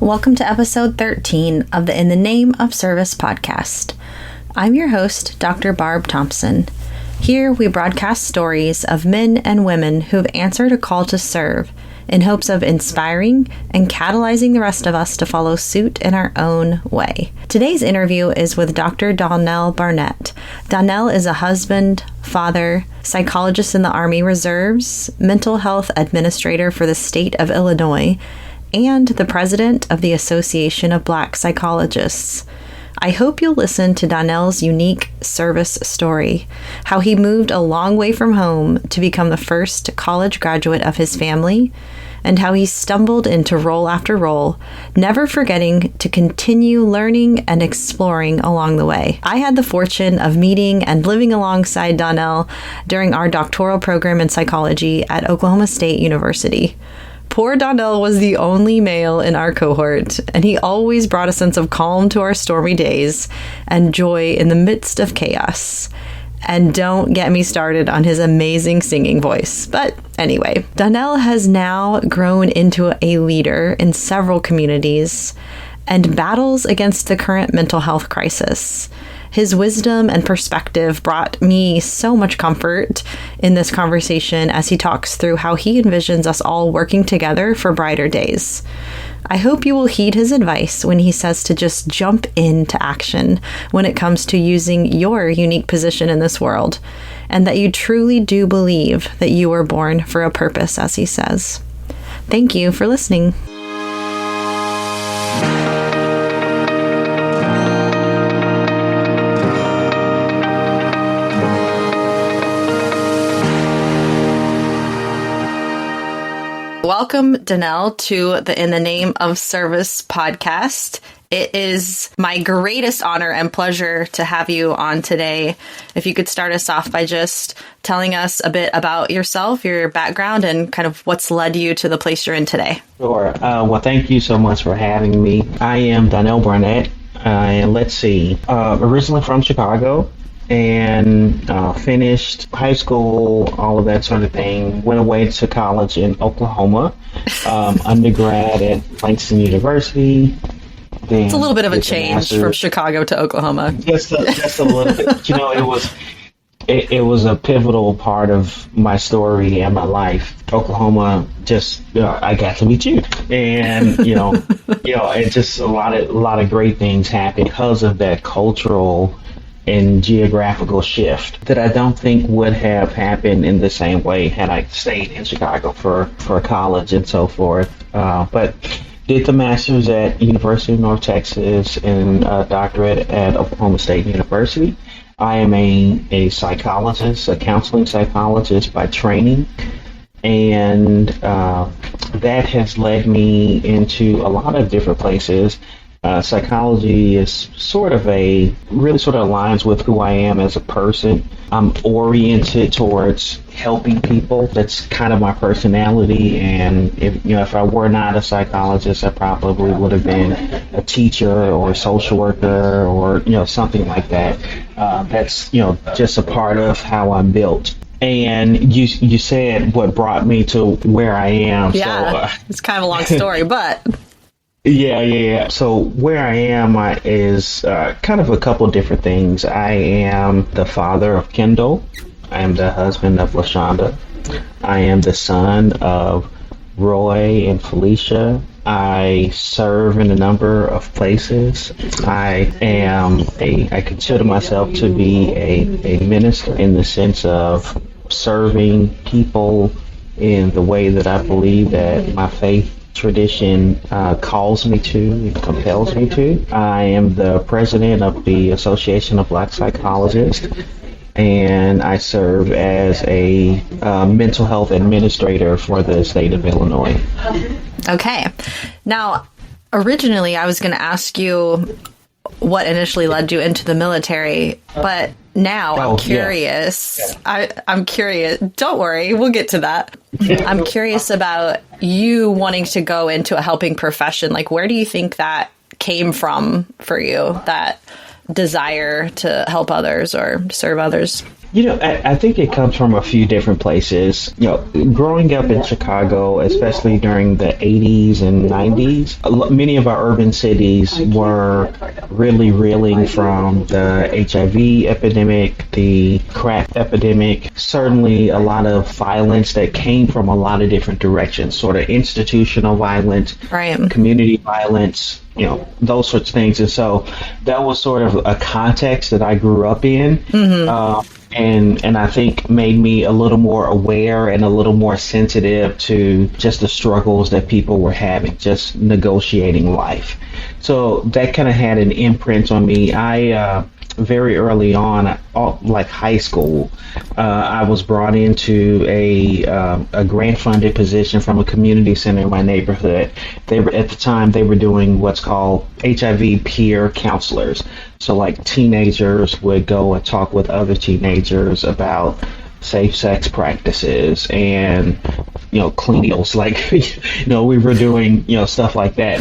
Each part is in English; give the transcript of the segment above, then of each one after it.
Welcome to episode 13 of the In the Name of Service podcast. I'm your host, Dr. Barb Thompson. Here we broadcast stories of men and women who've answered a call to serve in hopes of inspiring and catalyzing the rest of us to follow suit in our own way. Today's interview is with Dr. Donell Barnett. Donell is a husband, father, psychologist in the Army Reserves, mental health administrator for the state of Illinois, and the president of the Association of Black Psychologists. I hope you'll listen to Donell's unique service story, how he moved a long way from home to become the first college graduate of his family, and how he stumbled into role after role, never forgetting to continue learning and exploring along the way. I had the fortune of meeting and living alongside Donell during our doctoral program in psychology at Oklahoma State University. Poor Donell was the only male in our cohort, and he always brought a sense of calm to our stormy days and joy in the midst of chaos. And don't get me started on his amazing singing voice. But anyway, Donell has now grown into a leader in several communities and battles against the current mental health crisis. His wisdom and perspective brought me so much comfort in this conversation as he talks through how he envisions us all working together for brighter days. I hope you will heed his advice when he says to just jump into action when it comes to using your unique position in this world, and that you truly do believe that you were born for a purpose, as he says. Thank you for listening. Welcome, Donell, to the In the Name of Service podcast. It is my greatest honor and pleasure to have you on today. If you could start us off by just telling us a bit about yourself, your background, and kind of what's led you to the place you're in today. Sure. Well, thank you so much for having me. I am Donell Barnett, and originally from Chicago. And finished high school, all of that sort of thing. Went away to college in Oklahoma, undergrad at Langston University. It's a little bit of a change from Chicago to Oklahoma. Just a little bit. You know, it was a pivotal part of my story and my life. Oklahoma, I got to meet you, and it just a lot of great things happened because of that cultural and geographical shift that I don't think would have happened in the same way had I stayed in Chicago for college and so forth. But did the master's at University of North Texas and a doctorate at Oklahoma State University. I am a psychologist, a counseling psychologist by training, and that has led me into a lot of different places. Psychology is really aligns with who I am as a person. I'm oriented towards helping people. That's kind of my personality. And if I were not a psychologist, I probably would have been a teacher or a social worker or, something like that. That's, just a part of how I'm built. And you said what brought me to where I am. Yeah, so, it's kind of a long story, but... Yeah. So where I am is kind of a couple different things. I am the father of Kendall. I am the husband of LaShonda. I am the son of Roy and Felicia. I serve in a number of places. I consider myself to be a minister in the sense of serving people in the way that I believe that my faith tradition calls me to, compels me to. I am the president of the Association of Black Psychologists, and I serve as a mental health administrator for the state of Illinois. Okay. Now, originally I was going to ask you what initially led you into the military, but now I'm curious. Yeah. I'm curious. Don't worry, we'll get to that. I'm curious about you wanting to go into a helping profession. Like, where do you think that came from for you, that desire to help others or serve others? I think it comes from a few different places. Growing up in Chicago, especially during the 80s and 90s, many of our urban cities were really reeling from the HIV epidemic, the crack epidemic, certainly a lot of violence that came from a lot of different directions, sort of institutional violence, right, community violence, those sorts of things. And so that was sort of a context that I grew up in. Mm-hmm. And I think made me a little more aware and a little more sensitive to just the struggles that people were having, just negotiating life. So that kind of had an imprint on me. I very early on, like high school, I was brought into a grant-funded position from a community center in my neighborhood. At the time they were doing what's called HIV peer counselors. So like teenagers would go and talk with other teenagers about safe sex practices and cleanings. Like we were doing stuff like that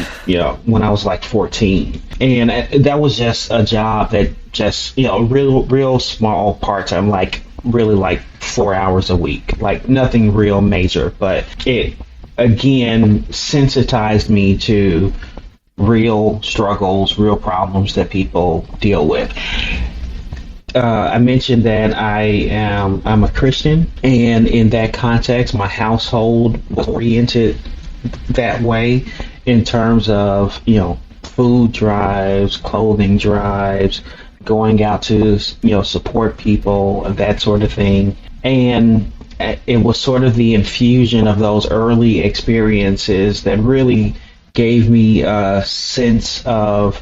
when I was like 14, and that was just a job that just real small part-time, like really like 4 hours a week, like nothing real major, but it again sensitized me to real struggles, real problems that people deal with. I mentioned that I'm a Christian, and in that context, my household was oriented that way in terms of food drives, clothing drives, going out to support people, that sort of thing. And it was sort of the infusion of those early experiences that really gave me a sense of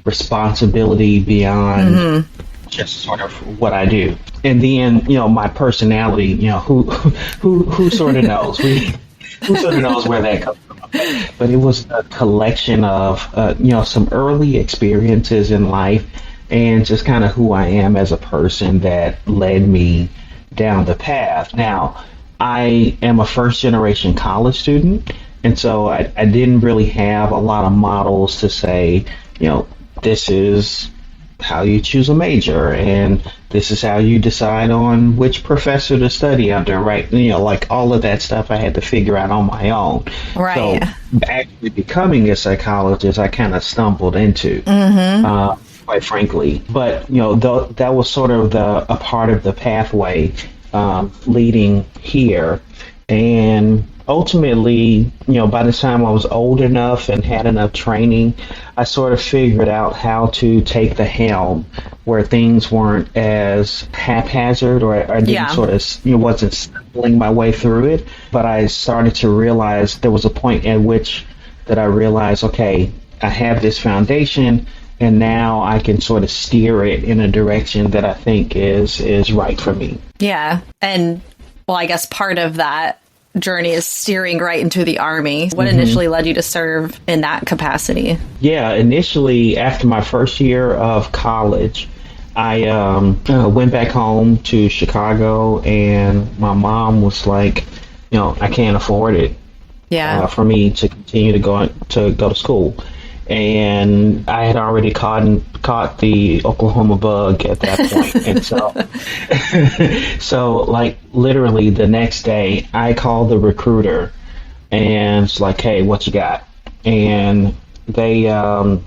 responsibility beyond just sort of what I do. And then, my personality, who sort of knows? Who sort of knows where that comes from? But it was a collection of, some early experiences in life and just kind of who I am as a person that led me down the path. Now, I am a first-generation college student, and so I didn't really have a lot of models to say, this is how you choose a major, and this is how you decide on which professor to study under, right? Like all of that stuff I had to figure out on my own. Right. So actually becoming a psychologist, I kind of stumbled into, quite frankly. But, that was sort of a part of the pathway leading here. And ultimately, by the time I was old enough and had enough training, I sort of figured out how to take the helm where things weren't as haphazard, or I didn't sort of, wasn't stumbling my way through it. But I started to realize there was a point at which that I realized, okay, I have this foundation, and now I can sort of steer it in a direction that I think is right for me. Yeah. And well, I guess part of that journey is steering right into the Army. What initially led you to serve in that capacity? Yeah, initially after my first year of college, I went back home to Chicago, and my mom was like, I can't afford it. Yeah. For me to continue to go to school. And I had already caught the Oklahoma bug at that point. And so like literally the next day I called the recruiter and it's like, hey, what you got? And they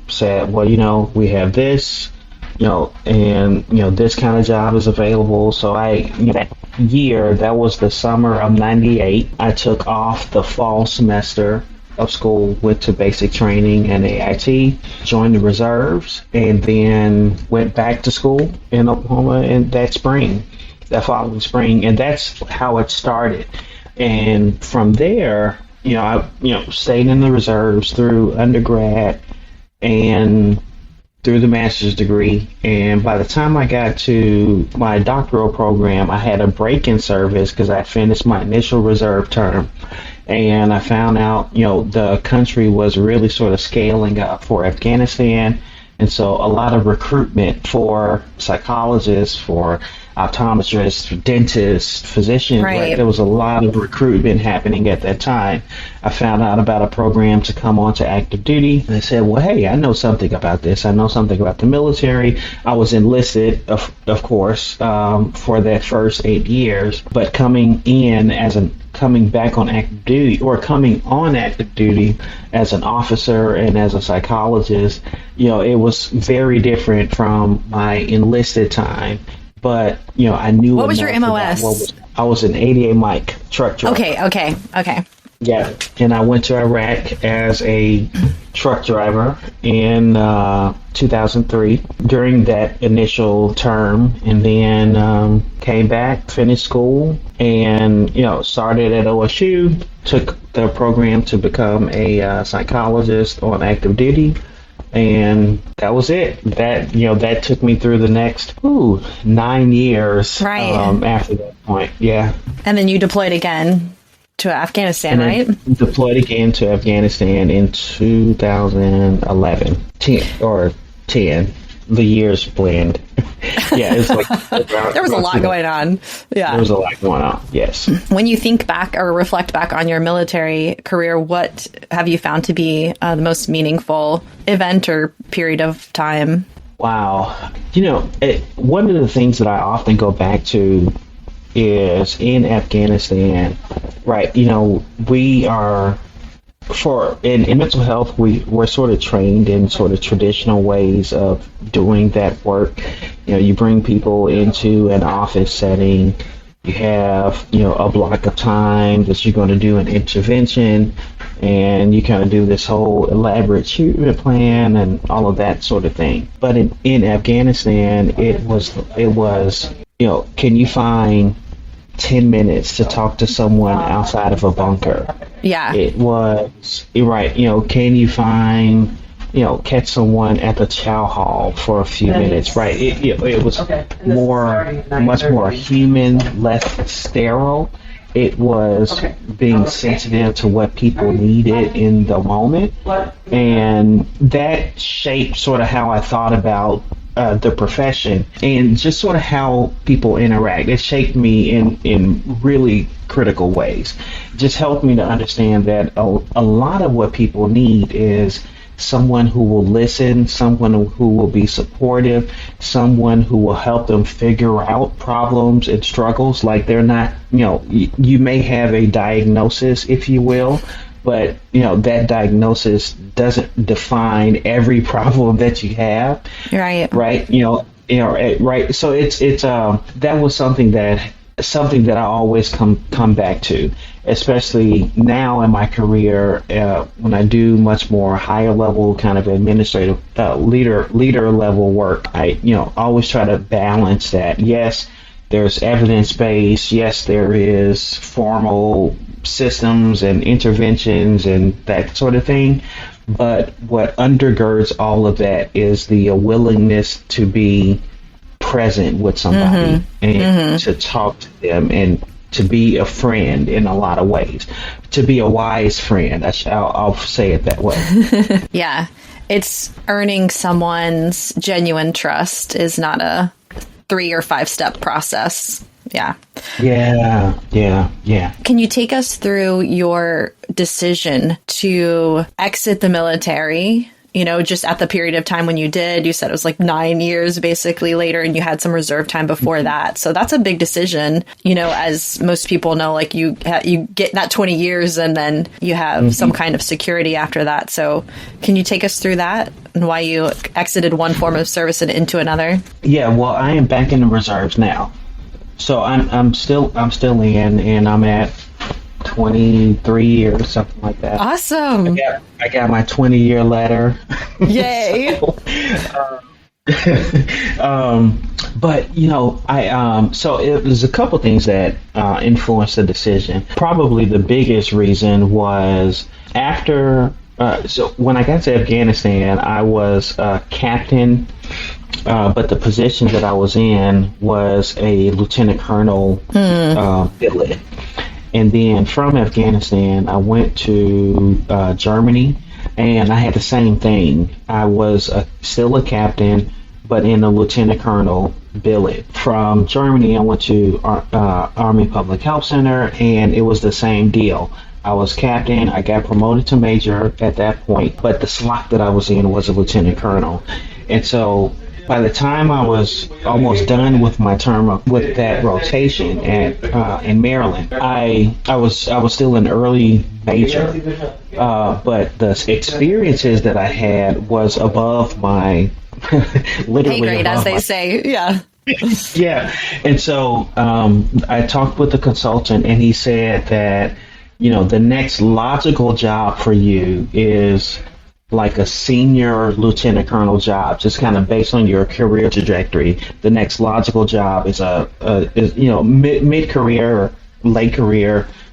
said, well, we have this, and this kind of job is available. So that year, that was the summer of '98, I took off the fall semester of school, went to basic training and AIT, joined the reserves, and then went back to school in Oklahoma in that following spring. And that's how it started. And from there, I stayed in the reserves through undergrad and through the master's degree. And by the time I got to my doctoral program, I had a break in service because I finished my initial reserve term. And I found out, the country was really sort of scaling up for Afghanistan. And so a lot of recruitment for psychologists, for optometrists, dentists, physicians. Right. There was a lot of recruitment happening at that time. I found out about a program to come on to active duty. And I said, well, hey, I know something about this. I know something about the military. I was enlisted, of course, for that first 8 years. But coming back on active duty, or coming on active duty as an officer and as a psychologist, it was very different from my enlisted time. But, I knew. What was your MOS? I was an 88 mic truck driver. Okay. Yeah, and I went to Iraq as a truck driver in 2003 during that initial term, and then came back, finished school, and started at OSU. Took the program to become a psychologist on active duty. And that was it. That took me through the next 9 years. Right. After that point, yeah. And then you deployed again to Afghanistan, right? Deployed again to Afghanistan in 2011. 10. The years blend. Yeah, it's like there was a lot going on. Yeah, there was a lot going on. Yes. When you think back or reflect back on your military career, what have you found to be the most meaningful event or period of time? Wow, one of the things that I often go back to is in Afghanistan. Right, we are. In mental health, we're sort of trained in sort of traditional ways of doing that work. You bring people into an office setting. You have, a block of time that you're going to do an intervention, and you kind of do this whole elaborate treatment plan and all of that sort of thing. But in Afghanistan, it was, can you find 10 minutes to talk to someone outside of a bunker? Yeah. It was, right, can you find, catch someone at the chow hall for a few minutes, right? It was much more human, less sterile. It was being sensitive to what people needed in the moment. And that shaped sort of how I thought about the profession and just sort of how people interact. It shaped me in really critical ways. Just helped me to understand that a lot of what people need is someone who will listen, someone who will be supportive, someone who will help them figure out problems and struggles. Like they're not, you may have a diagnosis, if you will, but that diagnosis doesn't define every problem that you have. Right. Right. Right. So it's that was something that I always come back to, especially now in my career when I do much more higher level kind of administrative leader level work. I always try to balance that. Yes, there's evidence-based. Yes, there is formal systems and interventions and that sort of thing. But what undergirds all of that is the willingness to be present with somebody and to talk to them and to be a friend in a lot of ways, to be a wise friend. I'll say it that way. Yeah. It's earning someone's genuine trust is not a 3 or 5 step process. Yeah. Yeah. Can you take us through your decision to exit the military? Just at the period of time when you did, you said it was like 9 years basically later, and you had some reserve time before that. So that's a big decision. As most people know, like you get that 20 years and then you have some kind of security after that. So can you take us through that and why you exited one form of service and into another? Yeah, well, I am back in the reserves now. So I'm still in, and I'm at 23 years, something like that. Awesome. I got my 20-year letter. Yay. But so it was a couple things that influenced the decision. Probably the biggest reason was after. So when I got to Afghanistan, I was captain. But the position that I was in was a lieutenant colonel billet. And then from Afghanistan, I went to Germany, and I had the same thing. I was still a captain, but in a lieutenant colonel billet. From Germany, I went to Army Public Health Center, and it was the same deal. I was captain. I got promoted to major at that point, but the slot that I was in was a lieutenant colonel. And so by the time I was almost done with my term with that rotation in Maryland, I was still an early major, but the experiences that I had was above my literally pay grade, as they say. Yeah. Yeah. And so I talked with the consultant, and he said that, the next logical job for you is like a senior lieutenant colonel job, just kind of based on your career trajectory. The next logical job is mid-career,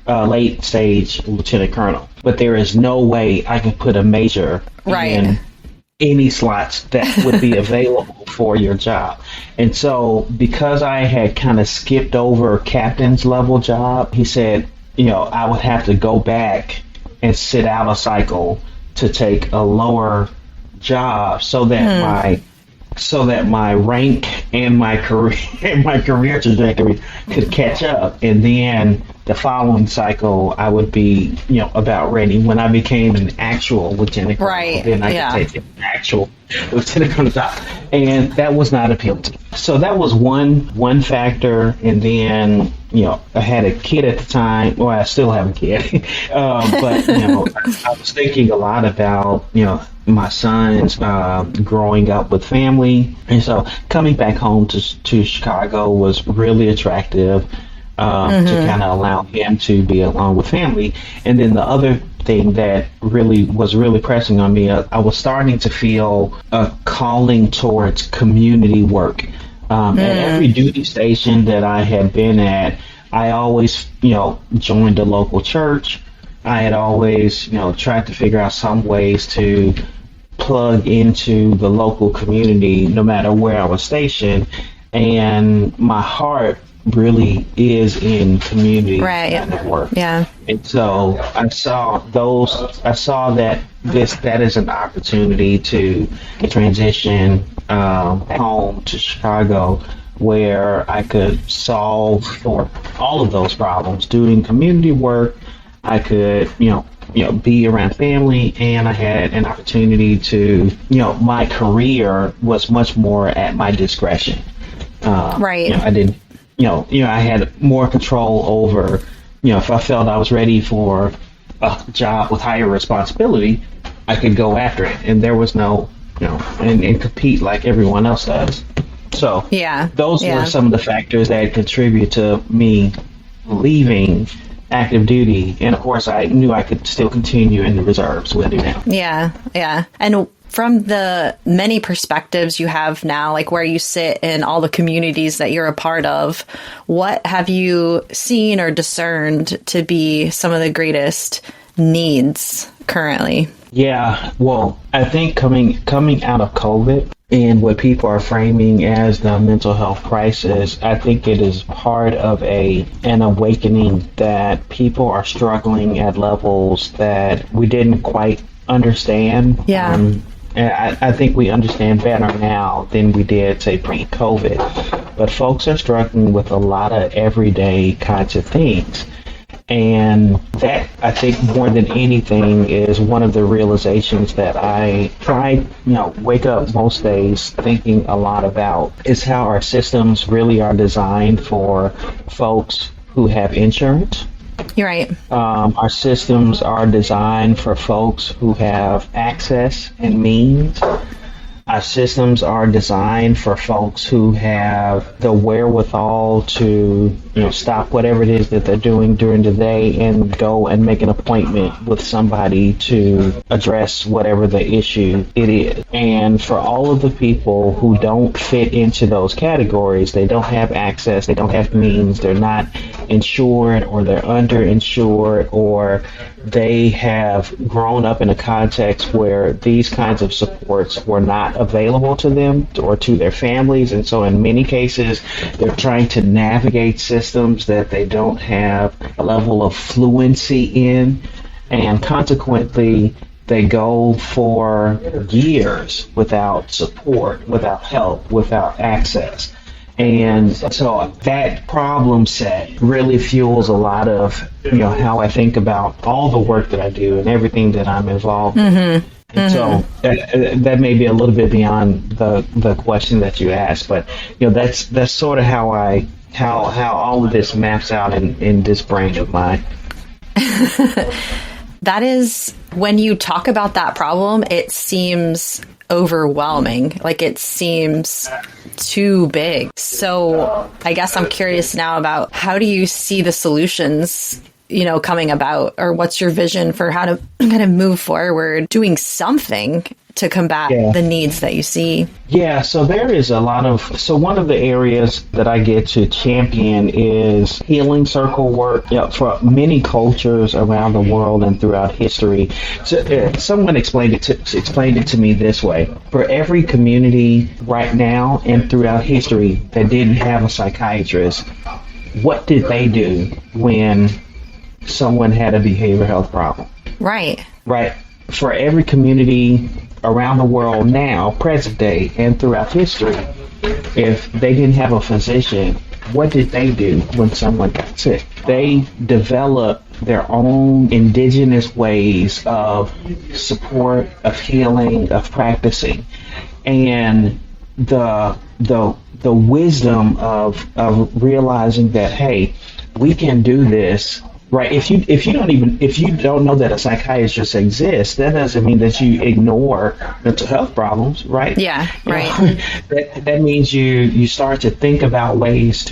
late stage lieutenant colonel. But there is no way I can put a major in any slots that would be available for your job. And so because I had kind of skipped over captain's level job, he said, I would have to go back and sit out a cycle to take a lower job so that my rank and my career trajectory could catch up, and then the following cycle I would be about ready. When I became an actual lieutenant colonel, then I could take an actual lieutenant colonel job, and that was not appealing to me. So that was one factor. And then I had a kid at the time. Well, I still have a kid, but I was thinking a lot about my sons growing up with family, and so coming back home to Chicago was really attractive to kind of allow him to be along with family. And then the other thing that was really pressing on me, I was starting to feel a calling towards community work. At every duty station that I had been at, I always joined a local church. I had always tried to figure out some ways to plug into the local community no matter where I was stationed, and my heart really is in community kind of work. Yeah. And so I saw that that is an opportunity to transition home to Chicago, where I could solve for all of those problems doing community work. I could be around family, and I had an opportunity to my career was much more at my discretion. I didn't I had more control over, if I felt I was ready for a job with higher responsibility, I could go after it. And there was no, and compete like everyone else does. So those were some of the factors that contribute to me leaving active duty. And of course, I knew I could still continue in the reserves with it now. Yeah. And from the many perspectives you have now, like where you sit in all the communities that you're a part of, what have you seen or discerned to be some of the greatest needs currently? Yeah, well, I think coming out of COVID and what people are framing as the mental health crisis, I think it is part of an awakening that people are struggling at levels that we didn't quite understand. I think we understand better now than we did, say, pre-COVID. But folks are struggling with a lot of everyday kinds of things. And that, I think, more than anything, is one of the realizations that I try, wake up most days thinking a lot about, is how our systems really are designed for folks who have insurance. You're right. Our systems are designed for folks who have access and means. Our systems are designed for folks who have the wherewithal to, stop whatever it is that they're doing during the day and go and make an appointment with somebody to address whatever the issue it is. And for all of the people who don't fit into those categories, they don't have access, they don't have means, they're not insured, or they're underinsured, or they have grown up in a context where these kinds of supports were not available to them or to their families. And so in many cases, they're trying to navigate systems that they don't have a level of fluency in. And consequently, they go for years without support, without help, without access. And so that problem set really fuels a lot of, how I think about all the work that I do and everything that I'm involved in. And so that may be a little bit beyond the question that you asked, but that's sort of how all of this maps out in this brain of mine. That is, when you talk about that problem, it seems overwhelming. Like, it seems too big. So I guess I'm curious now about, how do you see the solutions, coming about, or what's your vision for how to kind of move forward doing something to combat the needs that you see? Yeah, so there is a lot of, one of the areas that I get to champion is healing circle work for many cultures around the world and throughout history. So, someone explained it to me this way. For every community right now and throughout history that didn't have a psychiatrist, what did they do when someone had a behavioral health problem? Right. For every community around the world now, present day, and throughout history, if they didn't have a physician, what did they do when someone got sick? They developed their own indigenous ways of support, of healing, of practicing. And the wisdom of realizing that, hey, we can do this. Right. If you don't know that a psychiatrist exists, that doesn't mean that you ignore mental health problems, right? Yeah, right. That means you start to think about ways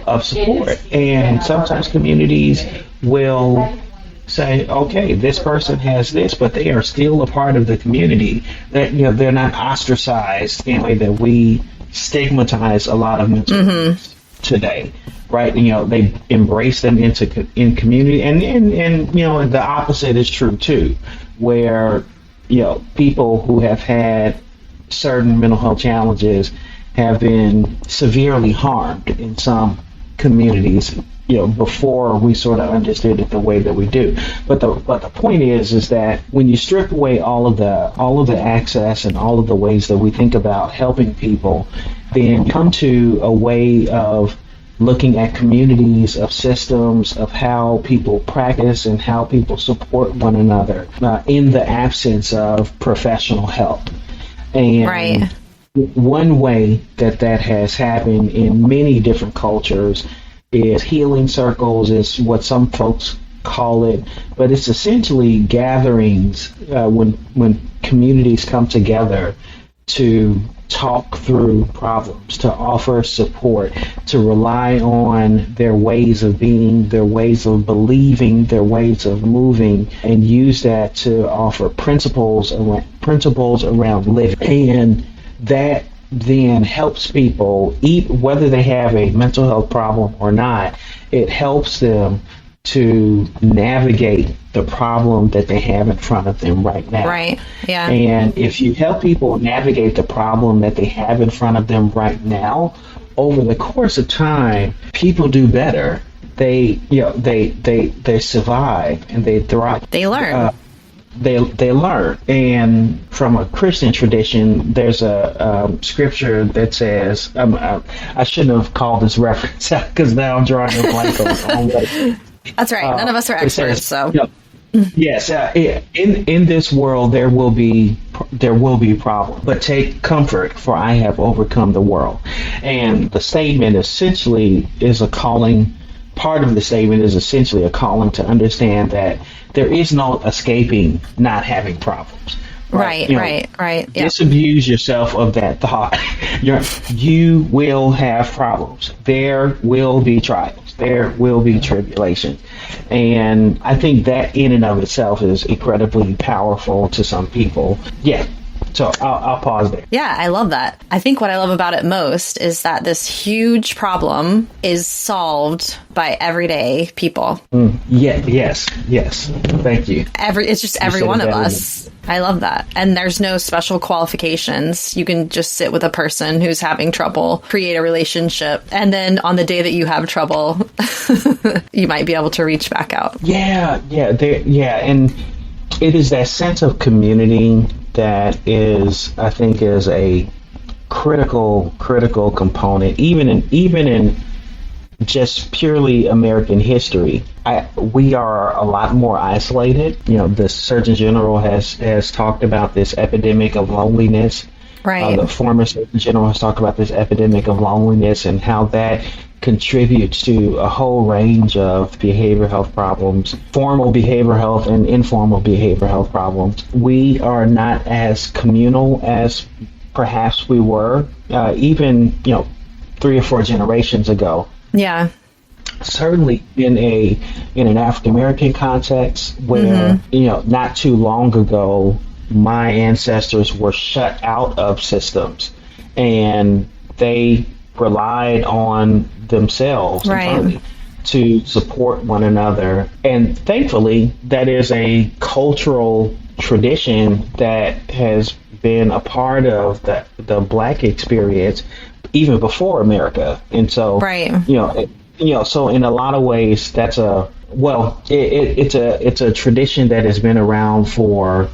of support. And sometimes communities will say, okay, this person has this, but they are still a part of the community. That they're not ostracized in a way that we stigmatize a lot of mental illness today. Right, they embrace them in community, and the opposite is true too, where people who have had certain mental health challenges have been severely harmed in some communities, before we sort of understood it the way that we do. But the point is that when you strip away all of the access and all of the ways that we think about helping people, then come to a way of looking at communities, of systems, of how people practice and how people support one another in the absence of professional help. And one way that has happened in many different cultures is healing circles, is what some folks call it, but it's essentially gatherings when communities come together to talk through problems, to offer support, to rely on their ways of being, their ways of believing, their ways of moving, and use that to offer principles around living. And that then helps people, whether they have a mental health problem or not, it helps them to navigate the problem that they have in front of them right now. Right, yeah. And if you help people navigate the problem that they have in front of them right now, over the course of time, people do better. They survive and they thrive. They learn. They learn. And from a Christian tradition, there's a scripture that says, I shouldn't have called this reference out because now I'm drawing a blank on it. That's right. None of us are experts, so. Yes, in this world there will be problems, but take comfort, for I have overcome the world. And the statement essentially is a calling. Part of the statement is essentially a calling to understand that there is no escaping not having problems. Right. Yep. Disabuse yourself of that thought. You will have problems. There will be trials. There will be tribulations. And I think that in and of itself is incredibly powerful to some people. Yeah. So I'll pause there. Yeah, I love that. I think what I love about it most is that this huge problem is solved by everyday people. Yes. Thank you. It's just every one of us. I love that. And there's no special qualifications. You can just sit with a person who's having trouble, create a relationship, and then on the day that you have trouble, you might be able to reach back out. Yeah. And it is that sense of community that is, I think, is a critical component, even in just purely American history. We are a lot more isolated. The Surgeon General has talked about this epidemic of loneliness. Right. The former Surgeon General has talked about this epidemic of loneliness and how that contributes to a whole range of behavioral health problems, formal behavioral health and informal behavioral health problems. We are not as communal as perhaps we were, even 3 or 4 generations ago. Yeah. Certainly in an African American context where not too long ago my ancestors were shut out of systems and they relied on themselves right. to support one another. And thankfully that is a cultural tradition that has been a part of the Black experience even before America. And so, right. So in a lot of ways, it's a tradition that has been around for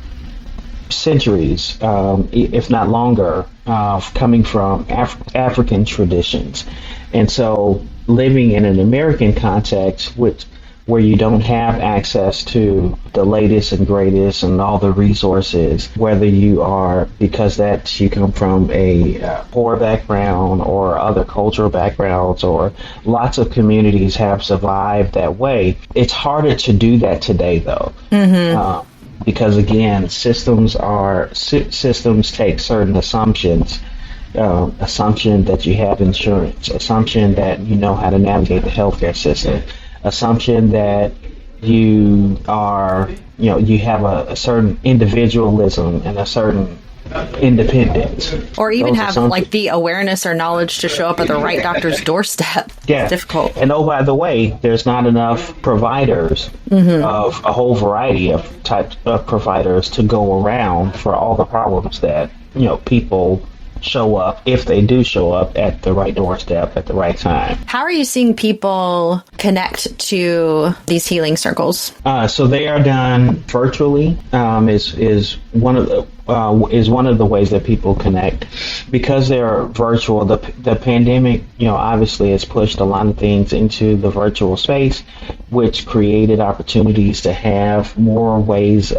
centuries, if not longer, coming from African traditions. And so living in an American context where you don't have access to the latest and greatest and all the resources, whether you are, because you come from a poor background or other cultural backgrounds, or lots of communities have survived that way. It's harder to do that today, though. Mm-hmm. Because again, systems take certain assumptions. Assumption that you have insurance, assumption that you know how to navigate the healthcare system, assumption that you are, you have a certain individualism and a certain independence. Or even have like the awareness or knowledge to show up at the right doctor's doorstep. Yeah. It's difficult. And oh, by the way, there's not enough providers of a whole variety of types of providers to go around for all the problems that, people show up, if they do show up, at the right doorstep at the right time. How are you seeing people connect to these healing circles? So they are done virtually. Is one of the ways that people connect, because they're virtual. The pandemic, obviously has pushed a lot of things into the virtual space, which created opportunities to have more ways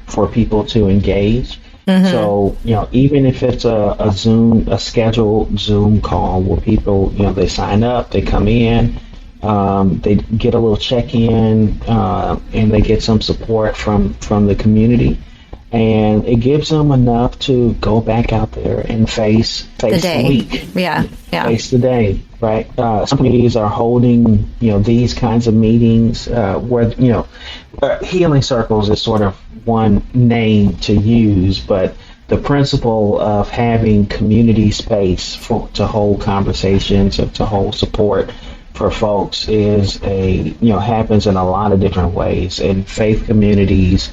for people to engage. Mm-hmm. So, even if it's a scheduled Zoom call where people, they sign up, they come in, they get a little check-in, and they get some support from the community. And it gives them enough to go back out there and face the week. Yeah. Face the day, right? Some communities are holding, these kinds of meetings where, healing circles is sort of one name to use, but the principle of having community space to hold conversations and to hold support for folks happens in a lot of different ways, in faith communities,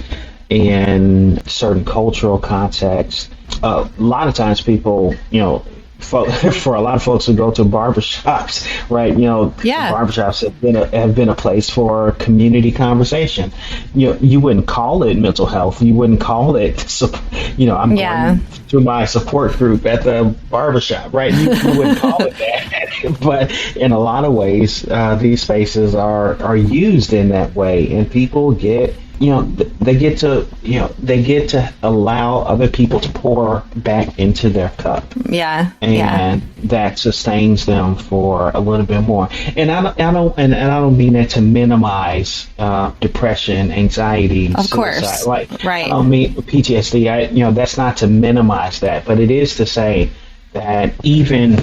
in certain cultural contexts. A lot of times people, for a lot of folks who go to barbershops, right? Barbershops have been a place for community conversation. You wouldn't call it mental health. You wouldn't call it, I'm going to my support group at the barbershop, right? You wouldn't call it that. But in a lot of ways, these spaces are used in that way, and people get, they get to allow other people to pour back into their cup. Yeah. And that sustains them for a little bit more. And I don't mean that to minimize depression, anxiety, of suicide. Course. Right. I don't mean PTSD. That's not to minimize that, but it is to say that even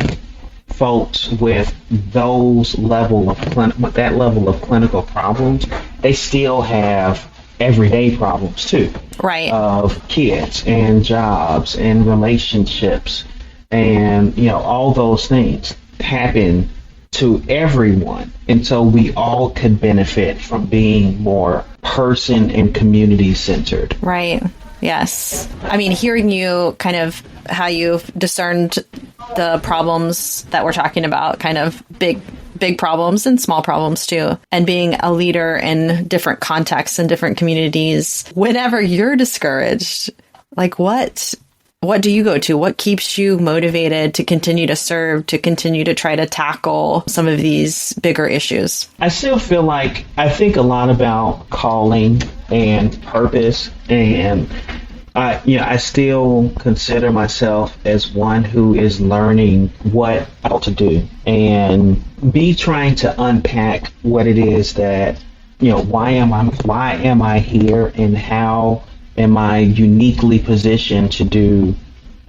folks with that level of clinical problems, they still have everyday problems too, right? Of kids and jobs and relationships, and all those things happen to everyone, and so we all could benefit from being more person and community centered. Right. Yes. I mean, hearing you kind of how you've discerned the problems that we're talking about, kind of big big problems and small problems too. And being a leader in different contexts and different communities. Whenever you're discouraged, like what do you go to? What keeps you motivated to continue to serve, to continue to try to tackle some of these bigger issues? I still feel like I think a lot about calling and purpose, and I still consider myself as one who is learning what I ought to do and be trying to unpack what it is that, why am I here, and how am I uniquely positioned to do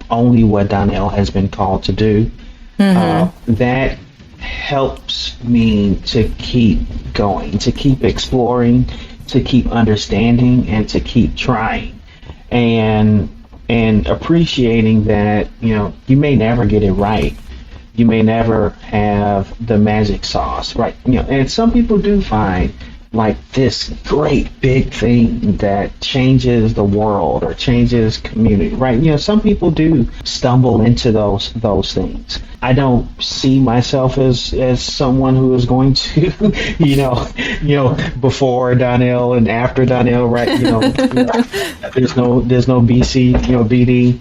only what Donell has been called to do? That helps me to keep going, to keep exploring, to keep understanding, and to keep trying, and appreciating that, you may never get it right. You may never have the magic sauce, right? And some people do find like this great big thing that changes the world or changes community, right? Some people do stumble into those things. I don't see myself as someone who is going to, before Donell and after Donell, right? There's no BC, BD.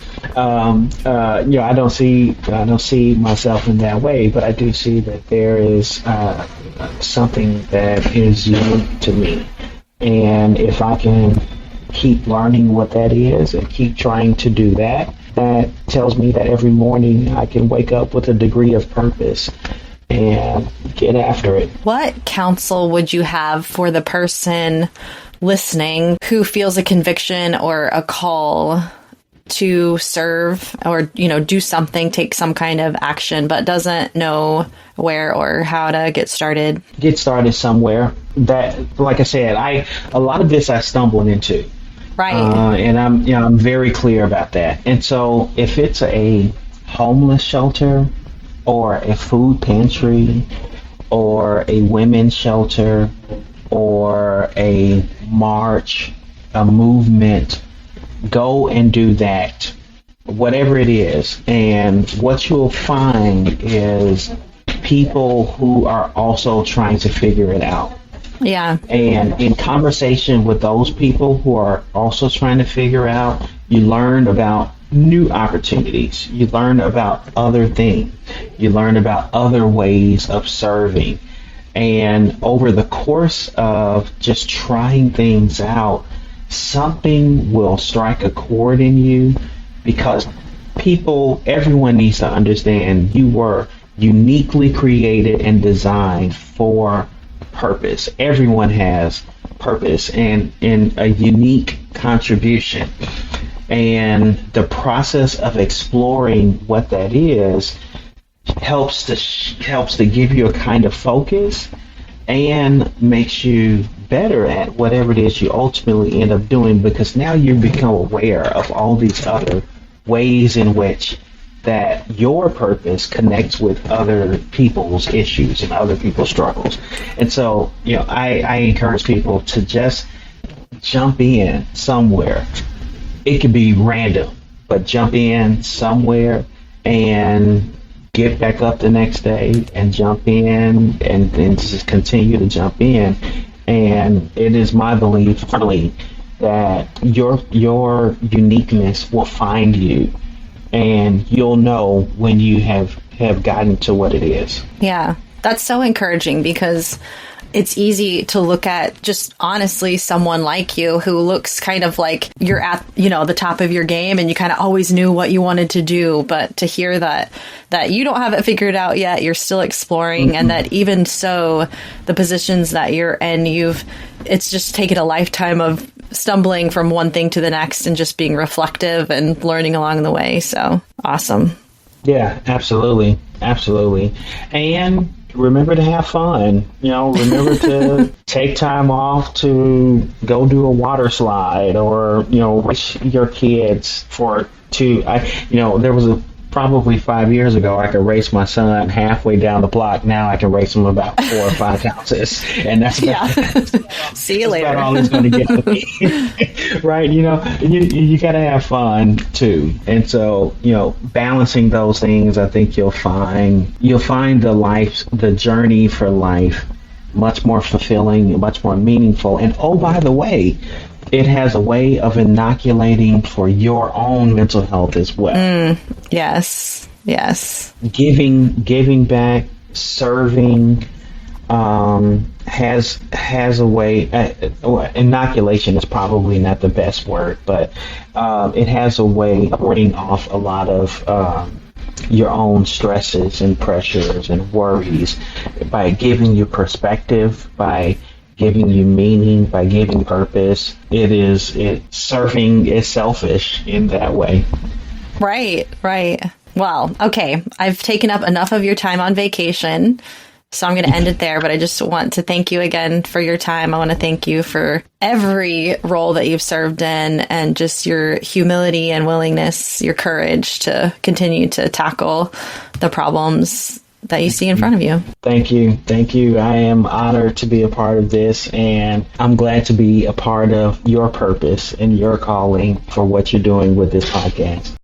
I don't see myself in that way, but I do see that there is something that is unique to me, and if I can keep learning what that is and keep trying to do that tells me that every morning I can wake up with a degree of purpose and get after it. What counsel would you have for the person listening who feels a conviction or a call to serve or, do something, take some kind of action, but doesn't know where or how to get started? Get started somewhere. That, like I said, a lot of this I stumbled into. Right. And I'm very clear about that. And so if it's a homeless shelter or a food pantry or a women's shelter or a march, a movement, go and do that, whatever it is. And what you'll find is people who are also trying to figure it out. Yeah. And in conversation with those people who are also trying to figure out, you learn about new opportunities. You learn about other things. You learn about other ways of serving. And over the course of just trying things out, something will strike a chord in you, because everyone needs to understand you were uniquely created and designed for purpose. Everyone has purpose and a unique contribution. And the process of exploring what that is helps to give you a kind of focus and makes you better at whatever it is you ultimately end up doing, because now you become aware of all these other ways in which that your purpose connects with other people's issues and other people's struggles. And so, I encourage people to just jump in somewhere. It could be random, but jump in somewhere and get back up the next day and jump in and just continue to jump in. And it is my belief that your uniqueness will find you, and you'll know when you have gotten to what it is. Yeah, that's so encouraging, because it's easy to look at just honestly someone like you who looks kind of like you're at, the top of your game and you kind of always knew what you wanted to do. But to hear that you don't have it figured out yet, you're still exploring, and that even so, the positions that you're in, it's just taken a lifetime of stumbling from one thing to the next and just being reflective and learning along the way. So awesome. Yeah, absolutely. Absolutely. And remember to have fun. Remember to take time off to go do a water slide, or, race your kids there was a probably 5 years ago, I could race my son halfway down the block. Now I can race him about 4 or 5 houses, and that's See you later. About all he's going to get with me. Right? You got to have fun too, and so balancing those things, I think you'll find the journey for life much more fulfilling, much more meaningful. And oh, by the way, it has a way of inoculating for your own mental health as well. Yes. Giving back, serving, has a way. Inoculation is probably not the best word, but it has a way of warding off a lot of your own stresses and pressures and worries by giving you perspective, by giving you meaning, by giving purpose. Serving is selfish in that way. Right. Well, okay. I've taken up enough of your time on vacation, so I'm going to end it there. But I just want to thank you again for your time. I want to thank you for every role that you've served in, and just your humility and willingness, your courage to continue to tackle the problems that you see in front of you. Thank you. I am honored to be a part of this, and I'm glad to be a part of your purpose and your calling for what you're doing with this podcast.